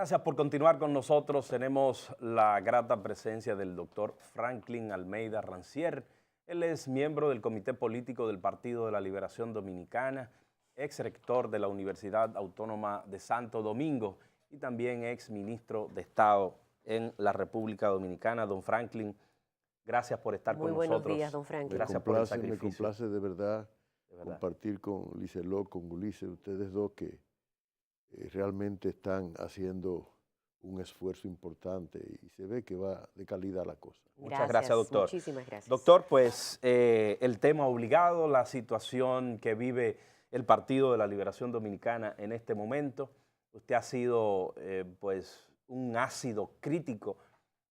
Gracias por continuar con nosotros. Tenemos la grata presencia del doctor Franklin Almeida Rancier. Él es miembro del Comité Político del Partido de la Liberación Dominicana, ex rector de la Universidad Autónoma de Santo Domingo y también ex ministro de Estado en la República Dominicana. Don Franklin, gracias por estar con nosotros. Muy buenos días, don Franklin. Gracias por el sacrificio. Me complace de verdad compartir con Liseló, con Ulises, ustedes dos que realmente están haciendo un esfuerzo importante y se ve que va de calidad la cosa. Muchas gracias, doctor. Muchísimas gracias. Doctor, pues el tema obligado, la situación que vive el Partido de la Liberación Dominicana en este momento. Usted ha sido pues un ácido crítico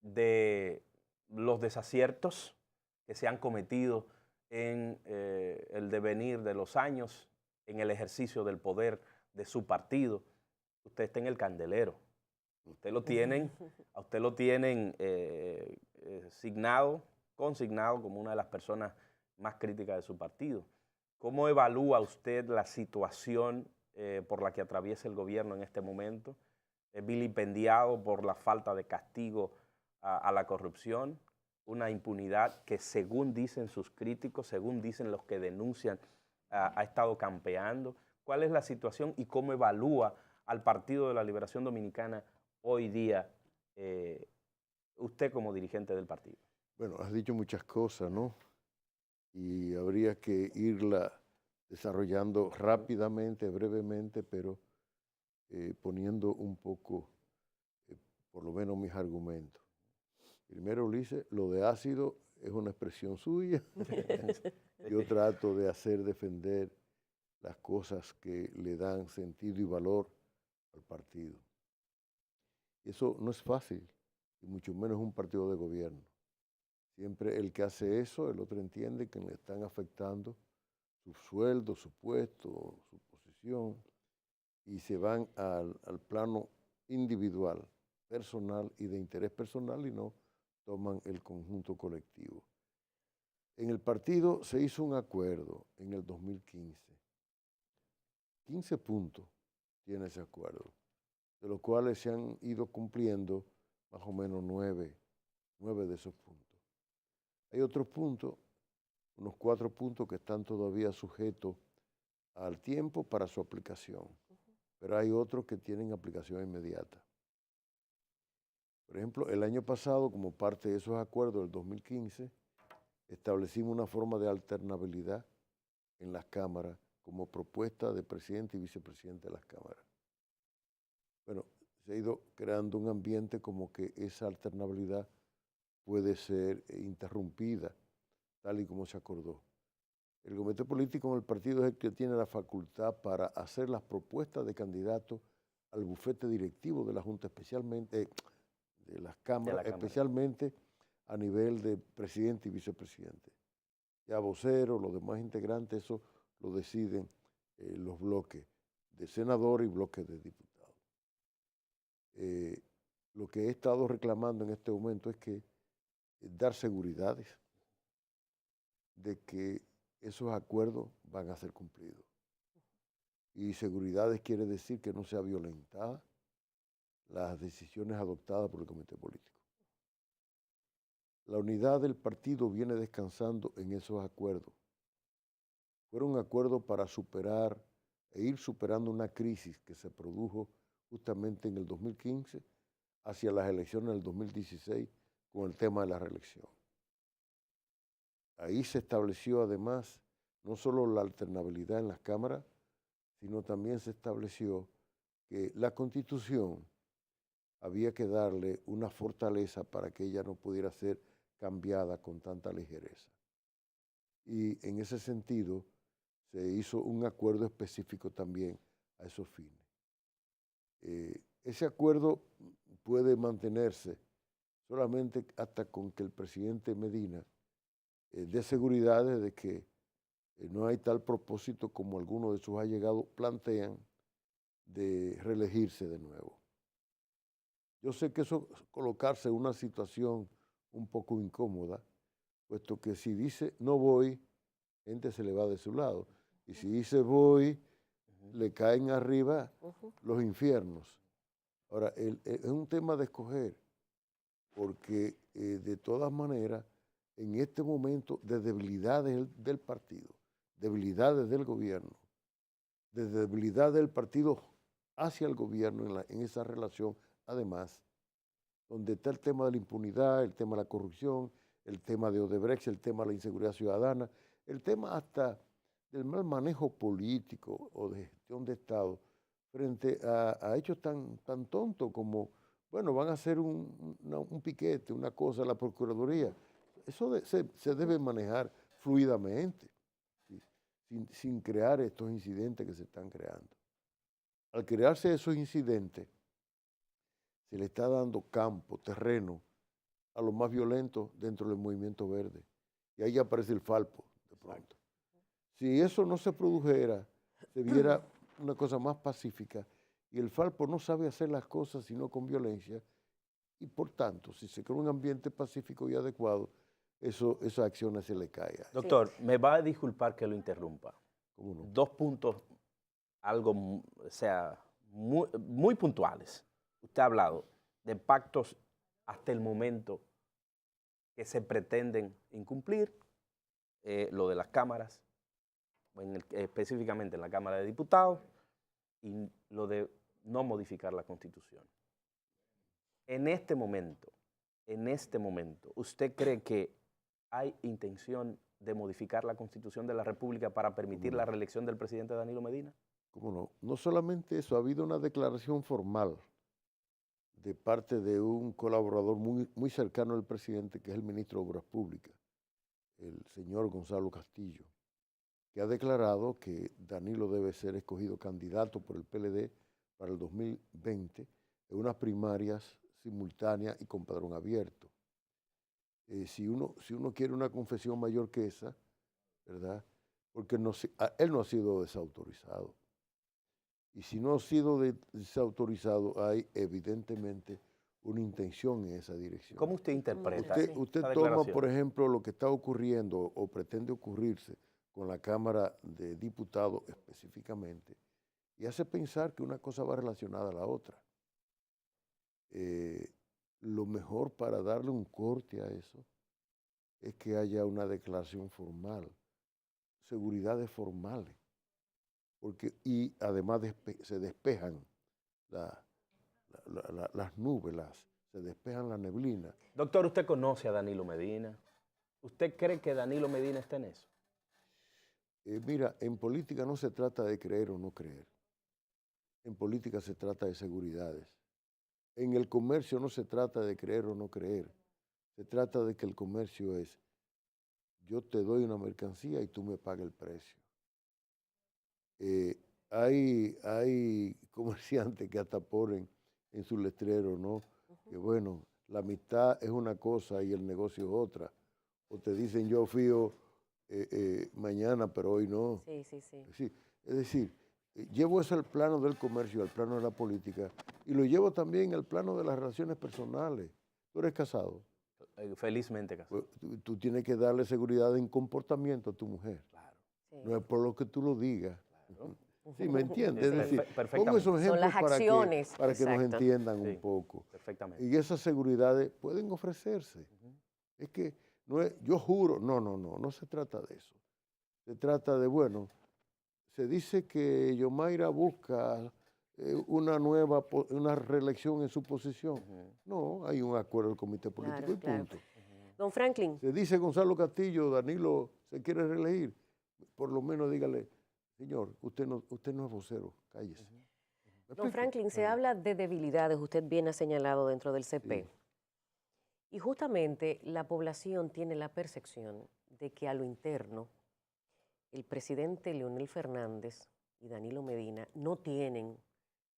de los desaciertos que se han cometido en el devenir de los años, en el ejercicio del poder de su partido. Usted está en el candelero. Usted lo tienen, a usted lo tienen consignado como una de las personas más críticas de su partido. ¿Cómo evalúa usted la situación por la que atraviesa el gobierno en este momento? Es vilipendiado por la falta de castigo a la corrupción, una impunidad que, según dicen sus críticos, según dicen los que denuncian, ha estado campeando. ¿Cuál es la situación y cómo evalúa al Partido de la Liberación Dominicana hoy día, usted como dirigente del partido? Bueno, has dicho muchas cosas, ¿no? Y habría que irla desarrollando rápidamente, brevemente, pero poniendo un poco, por lo menos, mis argumentos. Primero, Ulises, lo de ácido es una expresión suya. Yo trato de hacer defender las cosas que le dan sentido y valor al partido. Eso no es fácil, y mucho menos un partido de gobierno. Siempre el que hace eso, el otro entiende que le están afectando su sueldo, su puesto, su posición, y se van al plano individual, personal y de interés personal y no toman el conjunto colectivo. En el partido se hizo un acuerdo en el 2015. 15 puntos tiene ese acuerdo, de los cuales se han ido cumpliendo más o menos 9 de esos puntos. Hay otros puntos, unos 4 puntos que están todavía sujetos al tiempo para su aplicación, pero hay otros que tienen aplicación inmediata. Por ejemplo, el año pasado, como parte de esos acuerdos del 2015, establecimos una forma de alternabilidad en las cámaras como propuesta de presidente y vicepresidente de las cámaras. Bueno, se ha ido creando un ambiente como que esa alternabilidad puede ser interrumpida, tal y como se acordó. El comité político en el partido es el que tiene la facultad para hacer las propuestas de candidatos al bufete directivo de la Junta, especialmente de las cámaras, especialmente a nivel de presidente y vicepresidente. Ya voceros, los demás integrantes, eso lo deciden los bloques de senadores y bloques de diputados. Lo que he estado reclamando en este momento es que dar seguridades de que esos acuerdos van a ser cumplidos. Y seguridades quiere decir que no sea violentada las decisiones adoptadas por el comité político. La unidad del partido viene descansando en esos acuerdos. Fueron acuerdos para superar e ir superando una crisis que se produjo justamente en el 2015 hacia las elecciones del 2016 con el tema de la reelección. Ahí se estableció además no solo la alternabilidad en las cámaras, sino también se estableció que la Constitución había que darle una fortaleza para que ella no pudiera ser cambiada con tanta ligereza. Y en ese sentido se hizo un acuerdo específico también a esos fines. Ese acuerdo puede mantenerse solamente hasta con que el presidente Medina dé seguridades de que no hay tal propósito como algunos de sus allegados plantean de reelegirse de nuevo. Yo sé que eso es colocarse en una situación un poco incómoda, puesto que si dice no voy, gente se le va de su lado. Y si dice voy, le caen arriba los infiernos. Ahora, es un tema de escoger, porque de todas maneras, en este momento de debilidades del partido, debilidades del gobierno, de debilidad del partido hacia el gobierno en esa relación, además, donde está el tema de la impunidad, el tema de la corrupción, el tema de Odebrecht, el tema de la inseguridad ciudadana, el tema hasta del mal manejo político o de gestión de Estado frente a hechos tan tontos como, bueno, van a hacer un piquete, una cosa, la Procuraduría. Eso se debe manejar fluidamente, ¿sí? sin crear estos incidentes que se están creando. Al crearse esos incidentes, se le está dando campo, terreno, a los más violentos dentro del movimiento verde. Y ahí aparece el Falpo, de pronto. Si eso no se produjera, se viera una cosa más pacífica, y el Falpo no sabe hacer las cosas sino con violencia, y por tanto, si se crea un ambiente pacífico y adecuado, esas acciones se le caen. Doctor, me va a disculpar que lo interrumpa. ¿Cómo no? 2 puntos, algo, o sea, muy puntuales. Usted ha hablado de pactos hasta el momento que se pretenden incumplir, lo de las cámaras, específicamente en la Cámara de Diputados, y lo de no modificar la Constitución. En este momento, ¿usted cree que hay intención de modificar la Constitución de la República para permitir la reelección del presidente Danilo Medina? ¿Cómo no? No solamente eso, ha habido una declaración formal de parte de un colaborador muy cercano al presidente, que es el ministro de Obras Públicas, el señor Gonzalo Castillo, que ha declarado que Danilo debe ser escogido candidato por el PLD para el 2020 en unas primarias simultáneas y con padrón abierto. Si uno quiere una confesión mayor que esa, ¿verdad? Porque él no ha sido desautorizado. Y si no ha sido desautorizado, hay evidentemente una intención en esa dirección. ¿Cómo usted interpreta Usted toma, por ejemplo, lo que está ocurriendo o pretende ocurrirse con la Cámara de Diputados específicamente, y hace pensar que una cosa va relacionada a la otra. Lo mejor para darle un corte a eso es que haya una declaración formal, seguridades formales, y además se despejan las nubes, se despejan la neblina. Doctor, ¿usted conoce a Danilo Medina? ¿Usted cree que Danilo Medina está en eso? Mira, en política no se trata de creer o no creer. En política se trata de seguridades. En el comercio no se trata de creer o no creer. Se trata de que el comercio es, yo te doy una mercancía y tú me pagas el precio. Hay comerciantes que hasta ponen en su letrero, ¿no? Que bueno, la amistad es una cosa y el negocio es otra. O te dicen, yo fío mañana, pero hoy no. Sí. Es decir, llevo eso al plano del comercio, al plano de la política, y lo llevo también al plano de las relaciones personales. ¿Tú eres casado? Felizmente casado. Pues, tú tienes que darle seguridad en comportamiento a tu mujer. Claro. Sí. No es por lo que tú lo digas. Claro. Sí, ¿me entiendes? Sí, es decir, pongo esos ejemplos para que nos entiendan un poco. Perfectamente. Y esas seguridades pueden ofrecerse. Es que no es, yo juro, no se trata de eso. Se trata de, bueno, se dice que Yomaira busca una reelección en su posición. No, hay un acuerdo del comité político y punto. Don Franklin. Se dice Gonzalo Castillo, Danilo se quiere reelegir, por lo menos dígale, señor, usted no es vocero, cállese. Don Franklin, se habla de debilidades, usted bien ha señalado dentro del CP. Sí. Y justamente la población tiene la percepción de que a lo interno el presidente Leonel Fernández y Danilo Medina no tienen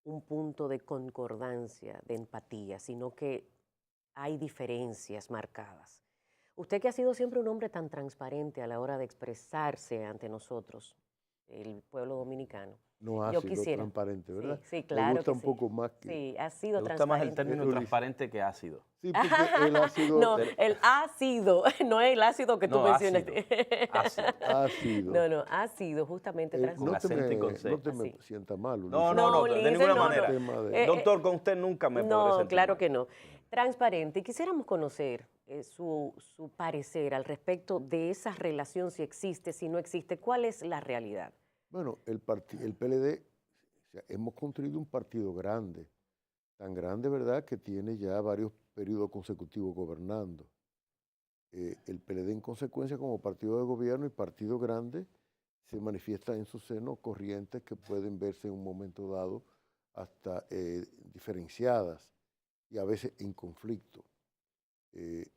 un punto de concordancia, de empatía, sino que hay diferencias marcadas. Usted que ha sido siempre un hombre tan transparente a la hora de expresarse ante nosotros, el pueblo dominicano. No Yo ácido, quisiera. transparente, ¿verdad? Sí, claro. Me gusta que un poco más que... Sí, ha sido Me gusta más el transparente. término transparente que ácido. Sí, porque el ácido... No, el ácido, no es el ácido que tú No, ácido. mencionaste. Ácido. ácido. No, ácido, justamente No transparente. acento y con C. no te me Así. sienta mal, Ulises. No, No, de Ulises, ninguna no, manera. Tema de- Doctor, con usted nunca me podré No, sentir claro mal. que no. Transparente. Y quisiéramos conocer su parecer al respecto de esa relación, si existe, si no existe, ¿cuál es la realidad? Bueno, el PLD, o sea, hemos construido un partido grande, tan grande, ¿verdad?, que tiene ya varios periodos consecutivos gobernando. El PLD, en consecuencia, como partido de gobierno y partido grande, se manifiesta en su seno corrientes que pueden verse en un momento dado hasta diferenciadas y a veces en conflicto.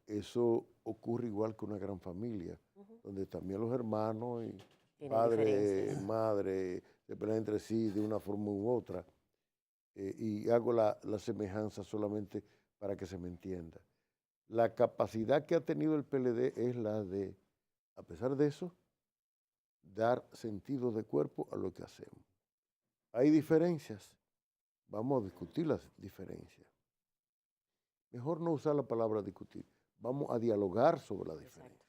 Eso ocurre igual que una gran familia, donde también los hermanos y Tienen padre, diferencias. madre, se pelean entre sí de una forma u otra. Y hago la semejanza solamente para que se me entienda. La capacidad que ha tenido el PLD es la de, a pesar de eso, dar sentido de cuerpo a lo que hacemos. Hay diferencias, vamos a discutir las diferencias. Mejor no usar la palabra discutir, vamos a dialogar sobre la diferencia.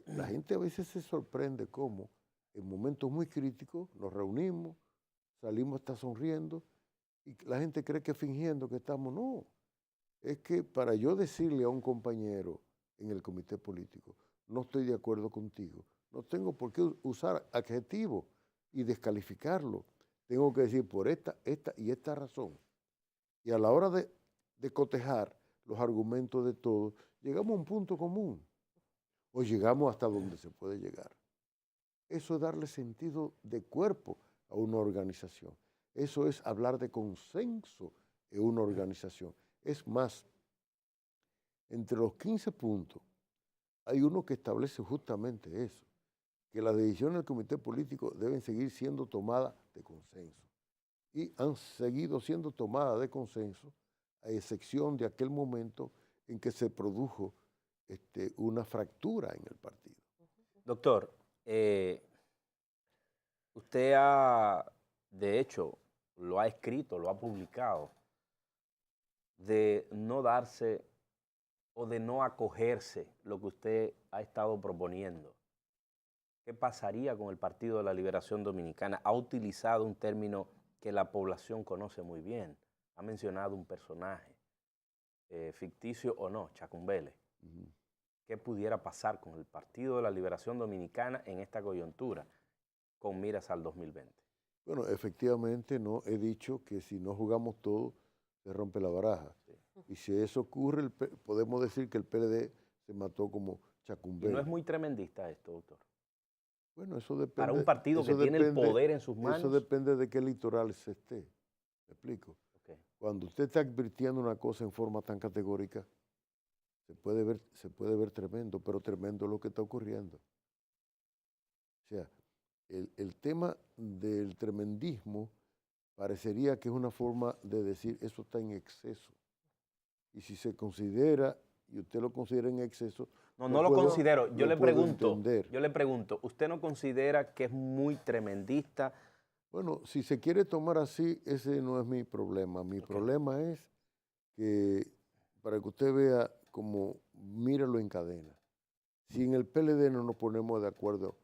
La gente a veces se sorprende cómo en momentos muy críticos nos reunimos, salimos hasta sonriendo y la gente cree que fingiendo que estamos, no. Es que para yo decirle a un compañero en el comité político, no estoy de acuerdo contigo, no tengo por qué usar adjetivos y descalificarlo. Tengo que decir por esta y esta razón. Y a la hora de cotejar los argumentos de todos, llegamos a un punto común o llegamos hasta donde se puede llegar. Eso es darle sentido de cuerpo a una organización. Eso es hablar de consenso en una organización. Es más, entre los 15 puntos hay uno que establece justamente eso, que las decisiones del comité político deben seguir siendo tomadas de consenso. Y han seguido siendo tomadas de consenso, a excepción de aquel momento en que se produjo una fractura en el partido. Doctor, usted ha, de hecho, lo ha escrito, lo ha publicado, de no darse o de no acogerse lo que usted ha estado proponiendo. ¿Qué pasaría con el Partido de la Liberación Dominicana? Ha utilizado un término que la población conoce muy bien. Ha mencionado un personaje, ficticio o no, Chacumbele. ¿Qué pudiera pasar con el Partido de la Liberación Dominicana en esta coyuntura con miras al 2020? Bueno, efectivamente no he dicho que si no jugamos todo, se rompe la baraja. Sí. Y si eso ocurre, podemos decir que el PLD se mató como Chacumbele. ¿Y no es muy tremendista esto, doctor? Bueno, eso depende. Para un partido que tiene el poder en sus manos. Eso depende de qué litoral se esté. ¿Me explico? Okay. Cuando usted está advirtiendo una cosa en forma tan categórica, se puede ver tremendo, pero tremendo es lo que está ocurriendo. O sea, el tema del tremendismo parecería que es una forma de decir eso está en exceso. Y si se considera, y usted lo considera en exceso... No lo considero. Yo le pregunto, ¿usted no considera que es muy tremendista? Bueno, si se quiere tomar así, ese no es mi problema. Mi problema es que, para que usted vea como míralo en cadena. Si en el PLD no nos ponemos de acuerdo,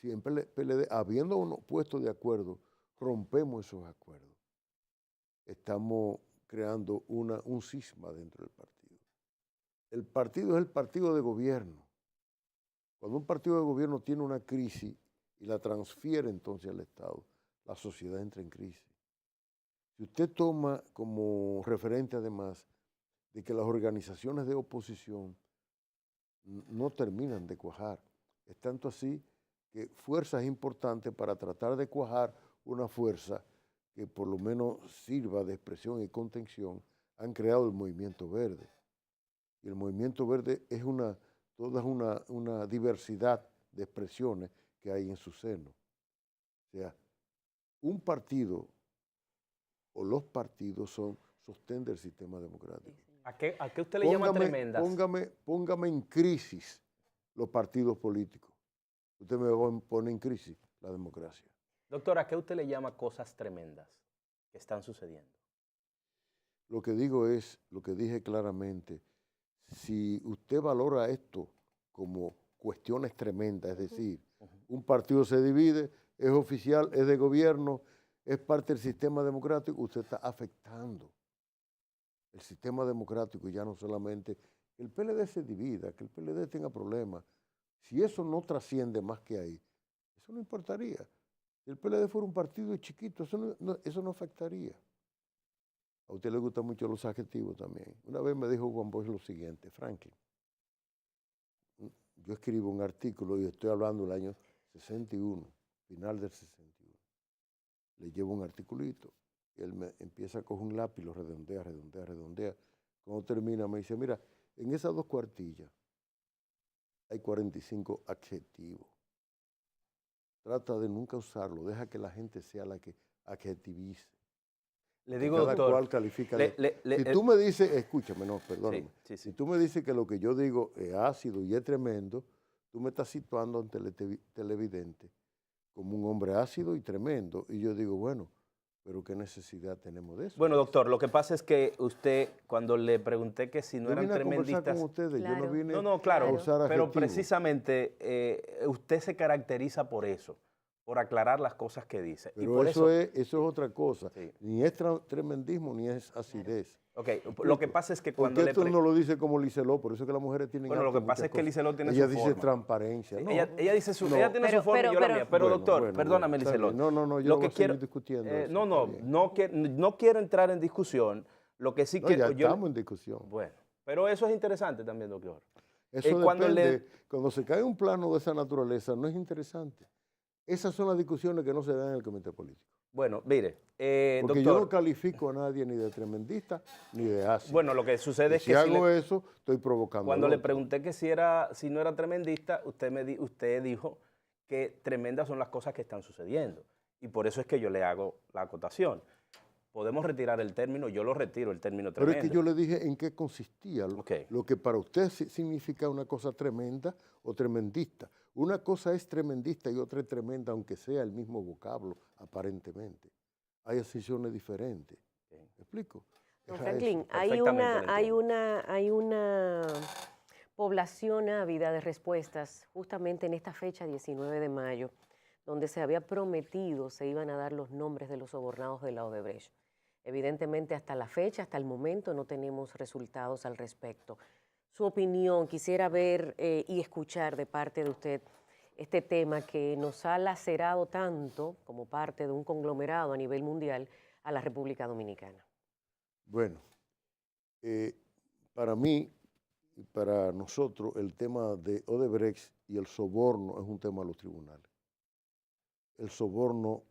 si en PLD, habiéndonos puesto de acuerdo, rompemos esos acuerdos, estamos creando un cisma dentro del partido. El partido es el partido de gobierno. Cuando un partido de gobierno tiene una crisis y la transfiere entonces al Estado, la sociedad entra en crisis. Si usted toma como referente además de que las organizaciones de oposición no terminan de cuajar, es tanto así que fuerzas importantes para tratar de cuajar una fuerza que por lo menos sirva de expresión y contención, han creado el Movimiento Verde. Y el Movimiento Verde es toda una diversidad de expresiones que hay en su seno. O sea, un partido o los partidos son sostén del sistema democrático. ¿A qué usted le llama tremendas? Póngame en crisis los partidos políticos. Usted me pone en crisis. la democracia. Doctor, ¿a qué usted le llama cosas tremendas que están sucediendo? Lo que digo es, lo que dije claramente, si usted valora esto como cuestiones tremendas, es decir, un partido se divide, es oficial, es de gobierno, es parte del sistema democrático, usted está afectando el sistema democrático, y ya no solamente que el PLD se divida, que el PLD tenga problemas. Si eso no trasciende más que ahí, eso no importaría. Si el PLD fuera un partido chiquito, eso no afectaría. A usted le gustan mucho los adjetivos también. Una vez me dijo Juan Bosch lo siguiente: Franklin, yo escribo un artículo y estoy hablando del año 61, final del 61. Le llevo un articulito y él me empieza a coger un lápiz, lo redondea, redondea, redondea. Cuando termina me dice: mira, en esas 2 cuartillas hay 45 adjetivos. Trata de nunca usarlo, deja que la gente sea la que adjetivice. Le digo, Cada doctor, cual califica. Si tú tú me dices, escúchame, no, perdóname. Sí. Si tú me dices que lo que yo digo es ácido y es tremendo, tú me estás situando ante el televidente como un hombre ácido y tremendo. Y yo digo, bueno, pero ¿qué necesidad tenemos de eso? Bueno, doctor, lo que pasa es que usted, cuando le pregunté que si no yo eran vine a conversar tremendistas... con ustedes, yo no vine claro, a usar pero adjetivos. precisamente usted se caracteriza por eso, por aclarar las cosas que dice. Pero y por eso es otra cosa. Sí. Ni es tremendismo, ni es acidez. Ok, lo que pasa es que cuando porque esto no lo dice como Liseló, por eso es que las mujeres tienen Bueno, lo que pasa es que Liseló tiene ella su dice forma. transparencia. Sí, No, ella dice su, no. ella tiene su forma y yo la mía. Pero bueno, doctor, perdóname, está Liseló. bien. No, yo lo no que voy a quiero, seguir discutiendo eso, no quiero entrar en discusión. Lo que sí No, que ya estamos en discusión. Bueno, pero eso es interesante también, doctor. Eso depende. Cuando se cae un plano de esa naturaleza, no es interesante. Esas son las discusiones que no se dan en el comité político. Bueno, mire, Porque doctor, yo no califico a nadie ni de tremendista ni de ácido. Bueno, lo que sucede es que si hago eso, estoy provocando. Cuando le pregunté que si no era tremendista, usted dijo que tremendas son las cosas que están sucediendo. Y por eso es que yo le hago la acotación. Podemos retirar el término, yo lo retiro, el término tremendo. Pero es que yo le dije en qué consistía. Okay. Lo que para usted significa una cosa tremenda o tremendista. Una cosa es tremendista y otra es tremenda, aunque sea el mismo vocablo, aparentemente. Hay excepciones diferentes. Okay. ¿Me explico? Don Franklin, hay una población ávida de respuestas justamente en esta fecha, 19 de mayo, donde se había prometido se iban a dar los nombres de los sobornados de la Odebrecht. Evidentemente, hasta la fecha, hasta el momento, no tenemos resultados al respecto. Su opinión, quisiera ver y escuchar de parte de usted este tema que nos ha lacerado tanto como parte de un conglomerado a nivel mundial a la República Dominicana. Bueno, para mí y para nosotros el tema de Odebrecht y el soborno es un tema de los tribunales. El soborno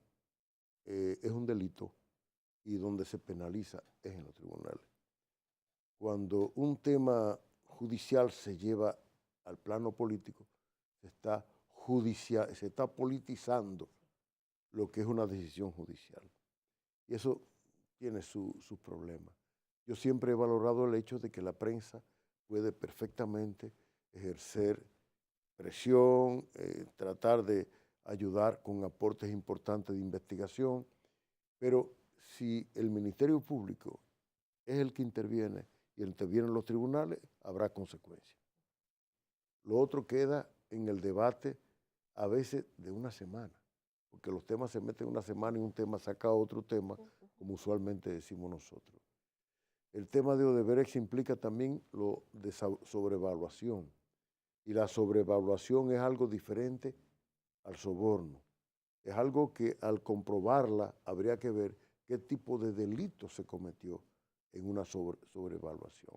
es un delito y donde se penaliza es en los tribunales. Cuando un tema judicial se lleva al plano político, se está politizando lo que es una decisión judicial. Y eso tiene sus problemas. Yo siempre he valorado el hecho de que la prensa puede perfectamente ejercer presión, tratar de ayudar con aportes importantes de investigación, pero si el Ministerio Público es el que interviene y intervienen los tribunales, habrá consecuencias. Lo otro queda en el debate a veces de una semana, porque los temas se meten una semana y un tema saca otro tema, como usualmente decimos nosotros. El tema de Odebrecht implica también lo de sobrevaluación, y la sobrevaluación es algo diferente al soborno. Es algo que al comprobarla habría que ver qué tipo de delito se cometió en una sobrevaluación.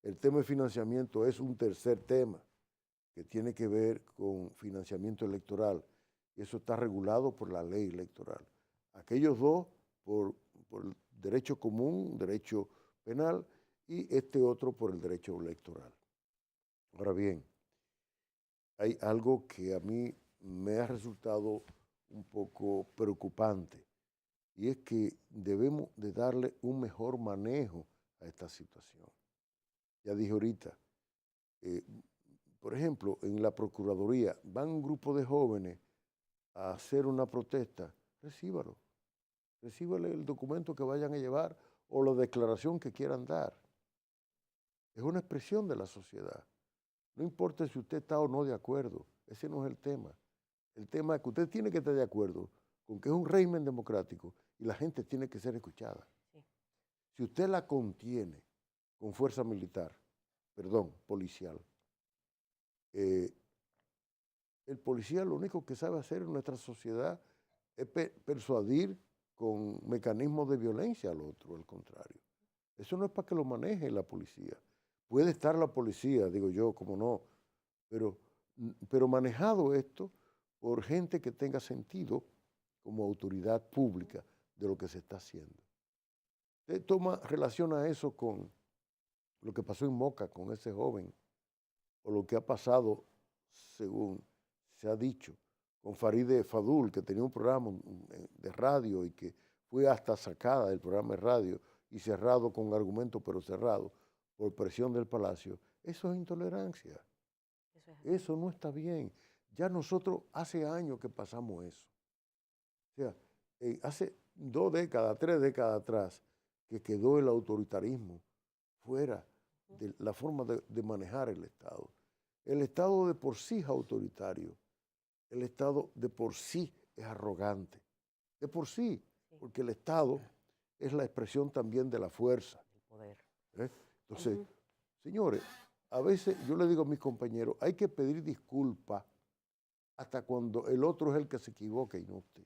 El tema de financiamiento es un tercer tema que tiene que ver con financiamiento electoral, y eso está regulado por la ley electoral. Aquellos dos por el derecho común, derecho penal, y este otro por el derecho electoral. Ahora bien, hay algo que a mí me ha resultado un poco preocupante, y es que debemos de darle un mejor manejo a esta situación. Ya dije ahorita, por ejemplo, en la Procuraduría van un grupo de jóvenes a hacer una protesta, recíbalo. Recíbale el documento que vayan a llevar o la declaración que quieran dar. Es una expresión de la sociedad. No importa si usted está o no de acuerdo, ese no es el tema. El tema es que usted tiene que estar de acuerdo con que es un régimen democrático y la gente tiene que ser escuchada. Sí. Si usted la contiene con fuerza militar, perdón, policial, el policía lo único que sabe hacer en nuestra sociedad es persuadir con mecanismos de violencia al otro, al contrario. Eso no es para que lo maneje la policía. Puede estar la policía, digo yo, como no, pero manejado esto por gente que tenga sentido como autoridad pública de lo que se está haciendo. Usted relaciona eso con lo que pasó en Moca con ese joven, o lo que ha pasado, según se ha dicho, con Farideh Fadul, que tenía un programa de radio y que fue hasta sacada del programa de radio y cerrado con argumento, pero cerrado por presión del Palacio. Eso es intolerancia. Eso no está bien. Ya nosotros hace años que pasamos eso. O sea, hace 2 décadas, 3 décadas atrás, que quedó el autoritarismo fuera de la forma de manejar el Estado. El Estado de por sí es autoritario. El Estado de por sí es arrogante. De por sí, porque el Estado es la expresión también de la fuerza. El poder. Entonces, señores, a veces yo le digo a mis compañeros, hay que pedir disculpas hasta cuando el otro es el que se equivoca y no usted.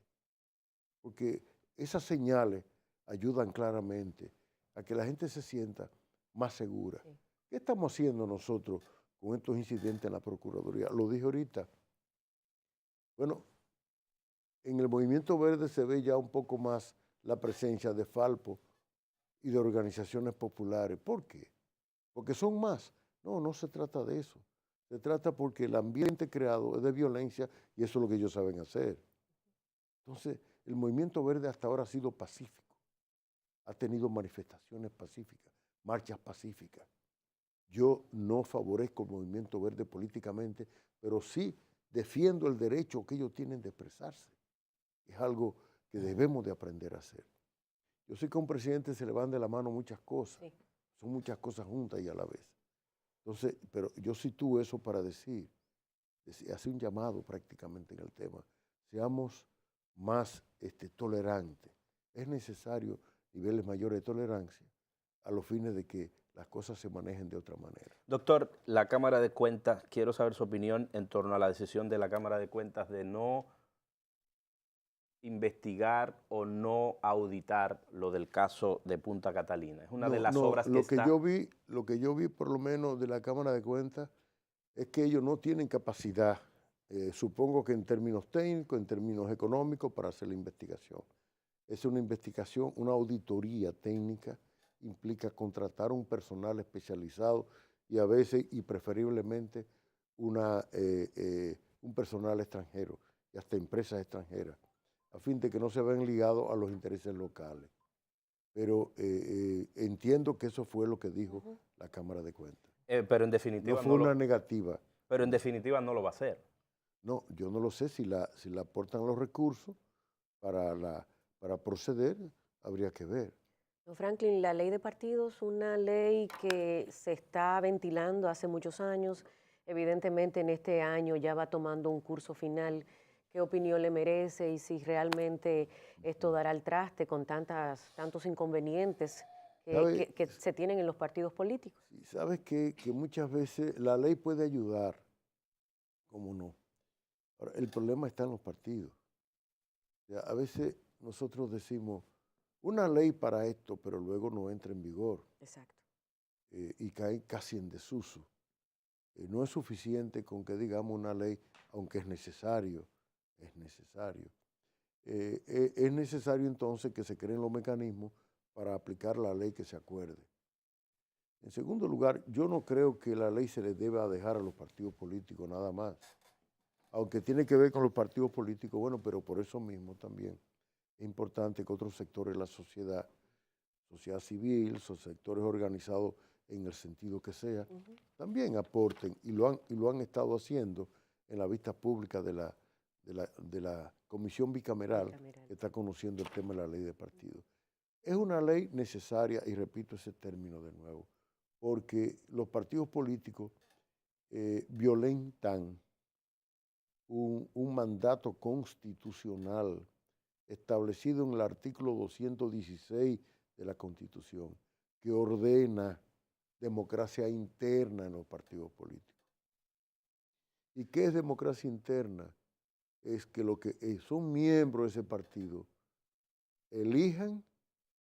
Porque esas señales ayudan claramente a que la gente se sienta más segura. Sí. ¿Qué estamos haciendo nosotros con estos incidentes en la Procuraduría? Lo dije ahorita. Bueno, en el Movimiento Verde se ve ya un poco más la presencia de Falpo y de organizaciones populares. ¿Por qué? Porque son más. No, no se trata de eso. Se trata porque el ambiente creado es de violencia y eso es lo que ellos saben hacer. Entonces, el Movimiento Verde hasta ahora ha sido pacífico. Ha tenido manifestaciones pacíficas, marchas pacíficas. Yo no favorezco el Movimiento Verde políticamente, pero sí defiendo el derecho que ellos tienen de expresarse. Es algo que debemos de aprender a hacer. Yo sé que a un presidente se le van de la mano muchas cosas. Sí. Son muchas cosas juntas y a la vez. Entonces, pero yo sitúo eso para decir, hace un llamado prácticamente en el tema. Seamos más tolerantes. Es necesario niveles mayores de tolerancia a los fines de que las cosas se manejen de otra manera. Doctor, la Cámara de Cuentas, quiero saber su opinión en torno a la decisión de la Cámara de Cuentas de no investigar o no auditar lo del caso de Punta Catalina. Es una de las obras que está... Lo que yo vi por lo menos de la Cámara de Cuentas es que ellos no tienen capacidad, supongo que en términos técnicos, en términos económicos, para hacer la investigación. Es una investigación, una auditoría técnica, implica contratar un personal especializado y a veces y preferiblemente un personal extranjero y hasta empresas extranjeras, a fin de que no se vean ligados a los intereses locales. Pero entiendo que eso fue lo que dijo la Cámara de Cuentas. Pero en definitiva no fue una negativa. Pero en definitiva no lo va a hacer. No, yo no lo sé. Si le aportan los recursos para proceder, habría que ver. Don Franklin, la ley de partidos, una ley que se está ventilando hace muchos años, evidentemente en este año ya va tomando un curso final. ¿Qué opinión le merece y si realmente esto dará al traste con tantos inconvenientes que se tienen en los partidos políticos? Sí, sabes que muchas veces la ley puede ayudar, ¿cómo no? Ahora, el problema está en los partidos. O sea, a veces nosotros decimos una ley para esto, pero luego no entra en vigor. Exacto. Y cae casi en desuso. No es suficiente con que digamos una ley, aunque es necesario. Es necesario. Es necesario entonces que se creen los mecanismos para aplicar la ley que se acuerde. En segundo lugar, yo no creo que la ley se le deba dejar a los partidos políticos nada más. Aunque tiene que ver con los partidos políticos, bueno, pero por eso mismo también es importante que otros sectores de la sociedad civil, sectores organizados en el sentido que sea, también aporten y lo han estado haciendo en la vista pública de de la comisión bicameral que está conociendo el tema de la ley de partidos. Es una ley necesaria, y repito ese término de nuevo, porque los partidos políticos violentan un mandato constitucional establecido en el artículo 216 de la Constitución, que ordena democracia interna en los partidos políticos. ¿Y qué es democracia interna? Es que los que son miembros de ese partido elijan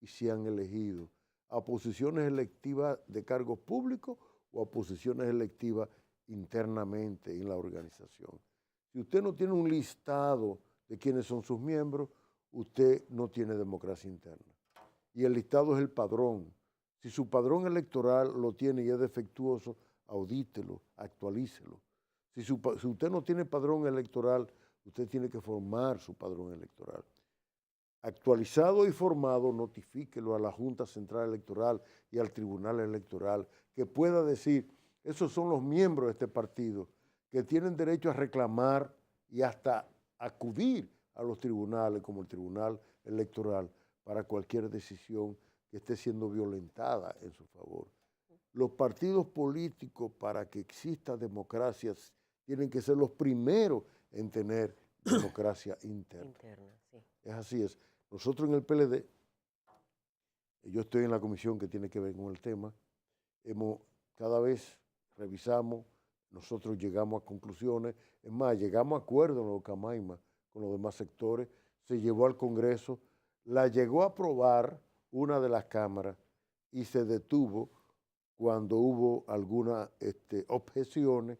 y sean elegidos a posiciones electivas de cargos públicos o a posiciones electivas internamente en la organización. Si usted no tiene un listado de quiénes son sus miembros, usted no tiene democracia interna. Y el listado es el padrón. Si su padrón electoral lo tiene y es defectuoso, audítelo, actualícelo. Si usted no tiene padrón electoral, usted tiene que formar su padrón electoral. Actualizado y formado, notifíquelo a la Junta Central Electoral y al Tribunal Electoral, que pueda decir, esos son los miembros de este partido, que tienen derecho a reclamar y hasta acudir a los tribunales, como el Tribunal Electoral, para cualquier decisión que esté siendo violentada en su favor. Los partidos políticos, para que exista democracia, tienen que ser los primeros en tener democracia interna. Sí. Es así es. Nosotros en el PLD, yo estoy en la comisión que tiene que ver con el tema, cada vez revisamos, nosotros llegamos a conclusiones, es más, llegamos a acuerdos en los Camaima con los demás sectores, se llevó al Congreso, la llegó a aprobar una de las cámaras y se detuvo cuando hubo algunas objeciones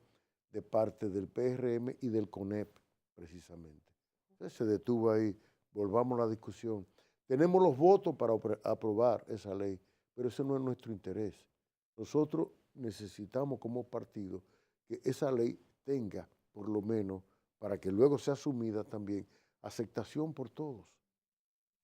de parte del PRM y del CONEP, precisamente. Entonces se detuvo ahí, volvamos a la discusión. Tenemos los votos para aprobar esa ley, pero ese no es nuestro interés. Nosotros necesitamos como partido que esa ley tenga, por lo menos, para que luego sea asumida también, aceptación por todos.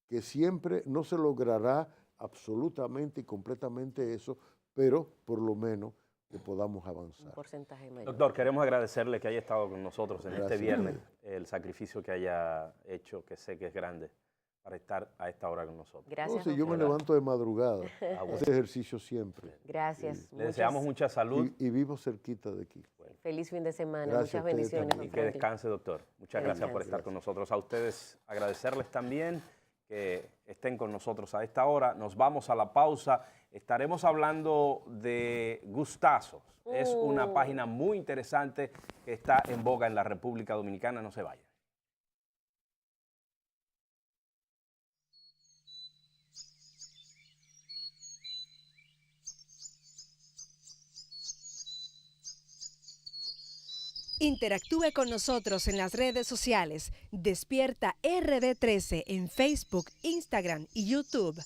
Que siempre no se logrará absolutamente y completamente eso, pero por lo menos que podamos avanzar. Un porcentaje mayor. Doctor, queremos agradecerle que haya estado con nosotros en Gracias. este viernes, el sacrificio que haya hecho, que sé que es grande, para estar a esta hora con nosotros. Gracias. No, si yo me levanto de madrugada, hacer ejercicio siempre. Gracias. Le deseamos mucha salud. Y vivo cerquita de aquí. Feliz fin de semana. Gracias Muchas bendiciones. también. Y que descanse, doctor. Muchas Que gracias por descanse. estar con nosotros. A ustedes agradecerles también que estén con nosotros a esta hora. Nos vamos a la pausa. Estaremos hablando de Gustazos. Es una página muy interesante que está en boga en la República Dominicana. No se vayan. Interactúe con nosotros en las redes sociales. Despierta RD13 en Facebook, Instagram y YouTube.